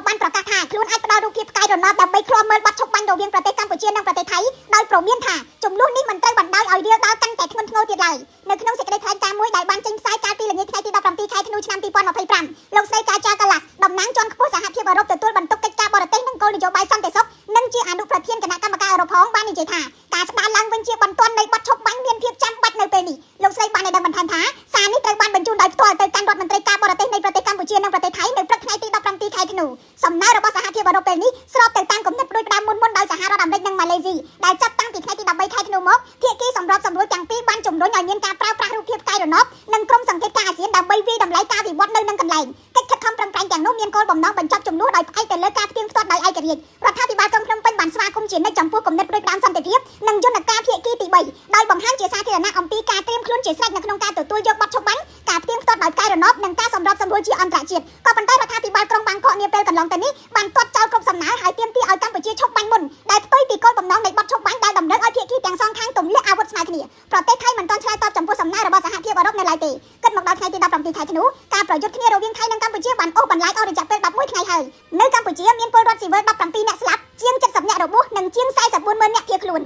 បានប្រកាសថាខ្លួនអាចផ្ដល់រូបភាពផ្កាយរណបដើម្បីឃ្លាំមើលបទឈប់បាញ់រវាងប្រទេសកម្ពុជានិងប្រទេសថៃដោយព្រមានថាចំនួននេះមិនត្រូវបណ្ដោយឲ្យរាលដាលកាន់តែធ្ងន់ធ្ងរទៀតឡើយនៅក្នុងសេចក្តីថ្លែងការណ៍មួយដែលបានចេញផ្សាយកាលពីល្ងាចថ្ងៃទី17ខែធ្នូឆ្នាំ2025លោកស្រីកាចាកាឡាស់តំណាងជាន់ខ្ពស់សហភាពអឺរ៉ុបទទួលបន្ទុកកិច្ចការបរទេសនិងគោលនយោបាយសន្តិសុខនិងជាអនុប្រធានគណៈកម្មការអឺរ៉ុបផងបាននិយាយថាការស្ដារឡើងវិញជាបន្ទាន់នៃបទឈប់បាញ់មានភាពចាំបាច់នៅពេលនេះលោកស្រីបានឲ្យដឹងបន្ថែមថាសារនេះត្រូវបានបញ្ជូនដោយផ្ទាល់ទៅកាន់រដ្ឋមន្ត្រីការបរទេសនៃប្រទេសកម្ពុជានិងប្រទេសថៃនៅព្រឹកថ្ងៃទី17ខែធ្នូសំណើរបស់សហភាពអឺរ៉ុបពេលនេះស្របទៅតាមគំនិតផ្ដួចផ្ដើមមុនដោយសហរដ្ឋអាមេរិកនិងម៉ាឡេស៊ីដែលចាប់តាំងពីថ្ងៃទី13ខែធ្នូមកភាគីសម្របសម្រួលទាំងពីរបានជំរុញឲ្យមានការប្រើប្រាស់រូបភាពផ្កាយរណបនិងក្រុមសង្កេតការណ៍អាស៊ានដើម្បីវិយតម្លៃការវិវត្តនៅនឹងកន្លែងកិច្ចខិតខំប្រឹងប្រែងទាំងនោះមានគោលបំណងបញ្ចប់ចំនួនដោយផ្អែកទៅលើការផ្ទៀងផ្ទាត់ដោយឯករាជ្យរដ្ឋាភិបាលក្រុងភ្នំពេញបានស្វាគមន៍ជានិច្ចចំពោះគំនិតផ្ដួចផ្ដើមសន្តិភាពនិងយន្តការភាគីទី3ដោយបង្ហាញជាសាធារណៈអំពីការត្រៀមខ្លួនជាស្រេចនៅក្នុងការទទួលយកបទឈប់បាញ់ការផ្ទៀងផ្ទាត់ដោយផ្កាយរណបនិងការសម្របសម្រួលជាអន្តរជាតិក៏ប៉ុន្តែរដ្ឋាភិបាលក្រុងបាងកកនាពេលកន្លងទៅនេះបានទាត់ចោលគ្រប់សំណើហើយទាមទារឲ្យកម្ពុជាឈប់បាញ់មុនដែលផ្ទុយពីគោលបំណងនៃបទឈប់បាញ់ដែលតម្រូវឲ្យភាគីទាំងសងខាងទម្លាក់អាវុធស្មើគ្នាប្រទេសថៃមិនទាន់ឆ្លើយតបចំពោះសំណើរបស់សហភាពអឺរ៉ុបនៅឡើយទេគិតមកដល់ថ្ងៃទី17ខែធ្នូការប្រយុទ្ធគ្នារវាងថៃនិងកម្ពុជាបានអូសបន្លាយអស់រយៈពេល11ថ្ងៃហើយនៅកម្ពុជាមានពលរដ្ឋស៊ីវិល17